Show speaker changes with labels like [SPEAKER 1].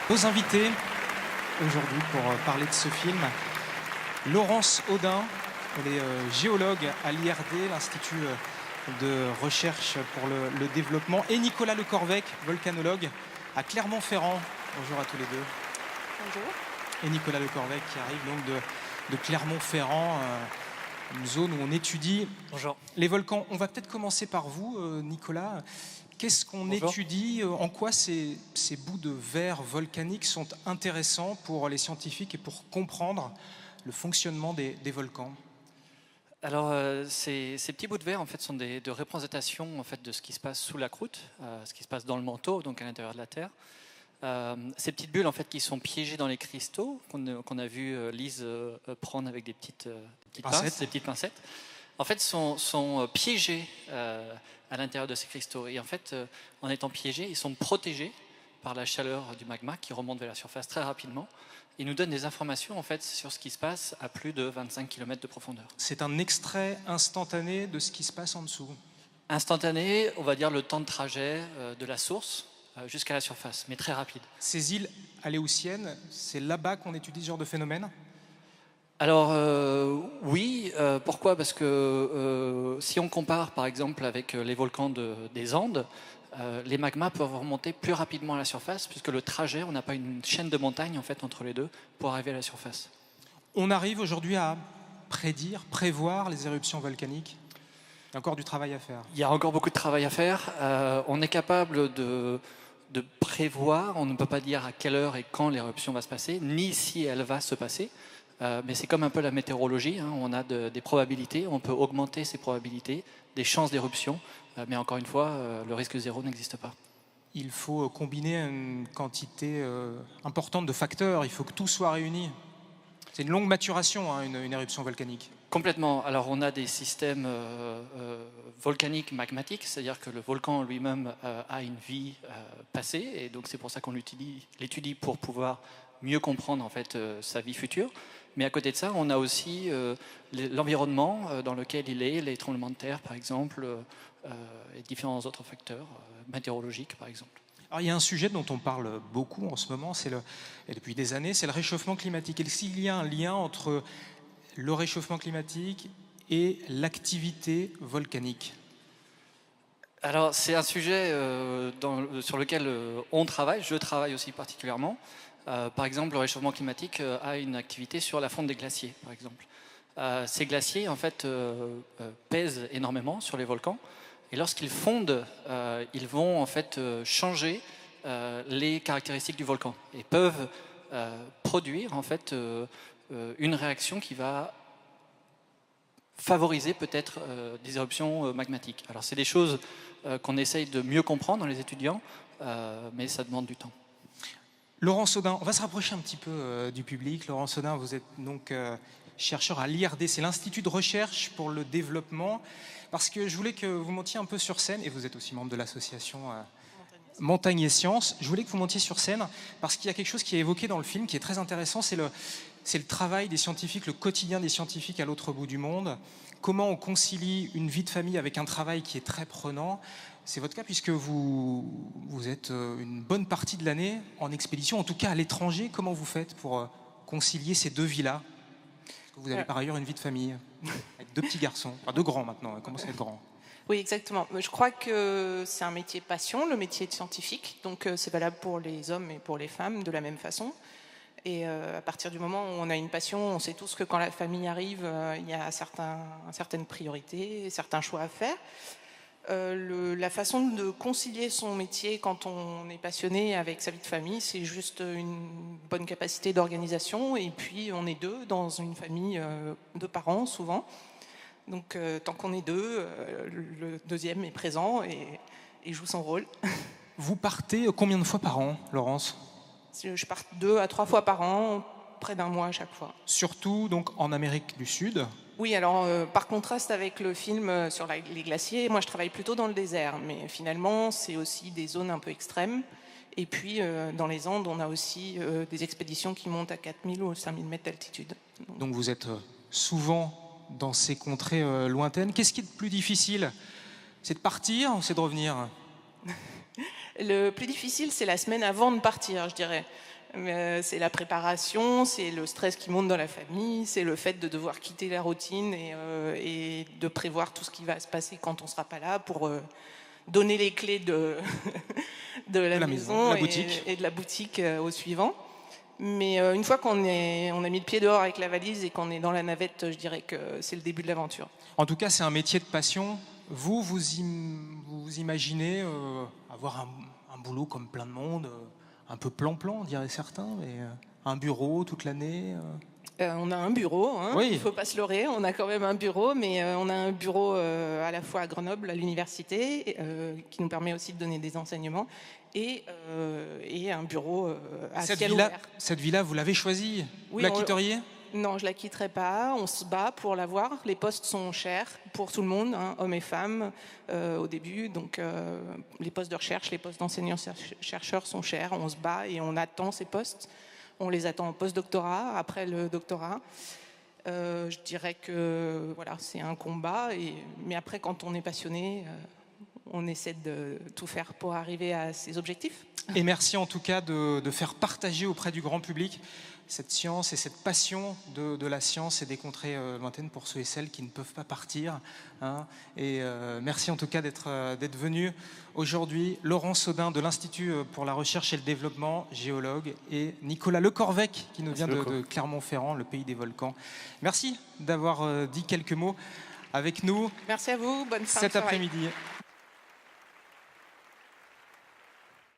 [SPEAKER 1] Nos invités aujourd'hui pour parler de ce film, Laurence Audin, elle est géologue à l'IRD, l'Institut de recherche pour le développement, et Nicolas Lecorvec, volcanologue à Clermont-Ferrand. Bonjour à tous les deux.
[SPEAKER 2] Bonjour.
[SPEAKER 1] Et Nicolas Lecorvec qui arrive donc de Clermont-Ferrand, une zone où on étudie les volcans. On va peut-être commencer par vous, Nicolas. Qu'est-ce qu'on étudie? En quoi ces bouts de verre volcaniques sont intéressants pour les scientifiques et pour comprendre le fonctionnement des volcans?
[SPEAKER 3] Alors, ces petits bouts de verre en fait, sont des représentations en fait, de ce qui se passe sous la croûte, ce qui se passe dans le manteau, donc à l'intérieur de la Terre. Ces petites bulles en fait, qui sont piégées dans les cristaux, qu'on a vu Lise prendre avec des petites pincettes, en fait, sont piégées à l'intérieur de ces cristaux. Et en fait, en étant piégés, ils sont protégés par la chaleur du magma qui remonte vers la surface très rapidement. Ils nous donnent des informations en fait, sur ce qui se passe à plus de 25 km de profondeur.
[SPEAKER 1] C'est un extrait instantané de ce qui se passe en dessous.
[SPEAKER 3] Instantané, on va dire le temps de trajet de la source jusqu'à la surface, mais très rapide.
[SPEAKER 1] Ces îles aléoutiennes, c'est là-bas qu'on étudie ce genre de phénomène?
[SPEAKER 3] Alors oui, pourquoi? Parce que si on compare par exemple avec les volcans des Andes, les magmas peuvent remonter plus rapidement à la surface puisque le trajet, on n'a pas une chaîne de montagnes en fait, entre les deux pour arriver à la surface.
[SPEAKER 1] On arrive aujourd'hui à prévoir les éruptions volcaniques? Il y a encore du travail à faire.
[SPEAKER 3] Il y a encore beaucoup de travail à faire. On est capable de prévoir, on ne peut pas dire à quelle heure et quand l'éruption va se passer, ni si elle va se passer. Mais c'est comme un peu la météorologie, hein. On a des probabilités, on peut augmenter ces probabilités, des chances d'éruption, mais encore une fois, le risque zéro n'existe pas.
[SPEAKER 1] Il faut combiner une quantité importante de facteurs, il faut que tout soit réuni. C'est une longue maturation, hein, une éruption volcanique.
[SPEAKER 3] Complètement. Alors on a des systèmes volcaniques magmatiques, c'est-à-dire que le volcan lui-même a une vie passée, et donc c'est pour ça qu'on l'étudie pour pouvoir mieux comprendre en fait, sa vie future. Mais à côté de ça, on a aussi l'environnement dans lequel il est, les tremblements de terre par exemple, et différents autres facteurs météorologiques par exemple.
[SPEAKER 1] Alors, il y a un sujet dont on parle beaucoup en ce moment, et depuis des années, c'est le réchauffement climatique. Est-ce qu'il y a un lien entre le réchauffement climatique et l'activité volcanique?
[SPEAKER 3] Alors c'est un sujet sur lequel on travaille, je travaille aussi particulièrement. Par exemple, le réchauffement climatique a une activité sur la fonte des glaciers, par exemple. Ces glaciers, en fait, pèsent énormément sur les volcans. Et lorsqu'ils fondent, ils vont en fait changer les caractéristiques du volcan et peuvent produire en fait une réaction qui va favoriser peut-être des éruptions magmatiques. Alors c'est des choses qu'on essaye de mieux comprendre dans les étudiants, mais ça demande du temps.
[SPEAKER 1] Laurence Audin, on va se rapprocher un petit peu du public. Laurence Audin, vous êtes donc chercheur à l'IRD, c'est l'Institut de recherche pour le développement. Parce que je voulais que vous montiez un peu sur scène, et vous êtes aussi membre de l'association Montagne et Sciences. Je voulais que vous montiez sur scène parce qu'il y a quelque chose qui est évoqué dans le film qui est très intéressant, c'est le travail des scientifiques, le quotidien des scientifiques à l'autre bout du monde. Comment on concilie une vie de famille avec un travail qui est très prenant. C'est votre cas puisque vous êtes une bonne partie de l'année en expédition, en tout cas à l'étranger. Comment vous faites pour concilier ces deux vies-là? Vous avez par ailleurs une vie de famille avec deux petits garçons, enfin deux grands maintenant, ils commencent à être grands.
[SPEAKER 2] Oui, exactement. Je crois que c'est un métier passion, le métier de scientifique, donc c'est valable pour les hommes et pour les femmes de la même façon. Et à partir du moment où on a une passion, on sait tous que quand la famille arrive, il y a certaines priorités, certains choix à faire. La façon de concilier son métier quand on est passionné avec sa vie de famille, c'est juste une bonne capacité d'organisation. Et puis on est deux dans une famille de parents souvent. Donc tant qu'on est deux, le deuxième est présent et joue son rôle.
[SPEAKER 1] Vous partez combien de fois par an, Laurence?
[SPEAKER 2] Je pars 2 à 3 fois par an, près d'un mois à chaque fois.
[SPEAKER 1] Surtout donc en Amérique du Sud?
[SPEAKER 2] Oui, alors par contraste avec le film sur les glaciers, moi je travaille plutôt dans le désert, mais finalement c'est aussi des zones un peu extrêmes. Et puis dans les Andes, on a aussi des expéditions qui montent à 4000 ou 5000 mètres d'altitude.
[SPEAKER 1] Donc vous êtes souvent dans ces contrées lointaines. Qu'est-ce qui est le plus difficile? C'est de partir ou c'est de revenir?
[SPEAKER 2] Le plus difficile, c'est la semaine avant de partir, je dirais. C'est la préparation, c'est le stress qui monte dans la famille, c'est le fait de devoir quitter la routine et de prévoir tout ce qui va se passer quand on ne sera pas là pour donner les clés de, de la maison
[SPEAKER 1] la boutique.
[SPEAKER 2] Et de la boutique au suivant. Mais une fois qu'on a mis le pied dehors avec la valise et qu'on est dans la navette, je dirais que c'est le début de l'aventure.
[SPEAKER 1] En tout cas, c'est un métier de passion. Vous imaginez avoir un boulot comme plein de monde, un peu plan-plan, diraient certains, mais un bureau toute l'année
[SPEAKER 2] On a un bureau, hein,
[SPEAKER 1] Oui.
[SPEAKER 2] Il ne faut pas se leurrer, on a quand même un bureau, mais on a un bureau à la fois à Grenoble, à l'université, qui nous permet aussi de donner des enseignements, et un bureau à ciel ouvert.
[SPEAKER 1] Cette vie-là, vous l'avez choisie? Vous la quitteriez?
[SPEAKER 2] Non, je la quitterai pas. On se bat pour l'avoir. Les postes sont chers pour tout le monde, hein, hommes et femmes, au début. Donc, les postes de recherche, les postes d'enseignants-chercheurs sont chers. On se bat et on attend ces postes. On les attend en post-doctorat, après le doctorat. Je dirais que voilà, c'est un combat. Mais après, quand on est passionné, on essaie de tout faire pour arriver à ses objectifs.
[SPEAKER 1] Et merci en tout cas de faire partager auprès du grand public cette science et cette passion de la science et des contrées lointaines pour ceux et celles qui ne peuvent pas partir. Hein. Et merci en tout cas d'être venu aujourd'hui. Laurent Saudin de l'Institut pour la recherche et le développement, géologue, et Nicolas Lecorvec qui nous vient de Clermont-Ferrand, le pays des volcans. Merci d'avoir dit quelques mots avec nous.
[SPEAKER 2] Merci à vous, bonne fin de
[SPEAKER 1] cet
[SPEAKER 2] soirée.
[SPEAKER 1] après-midi.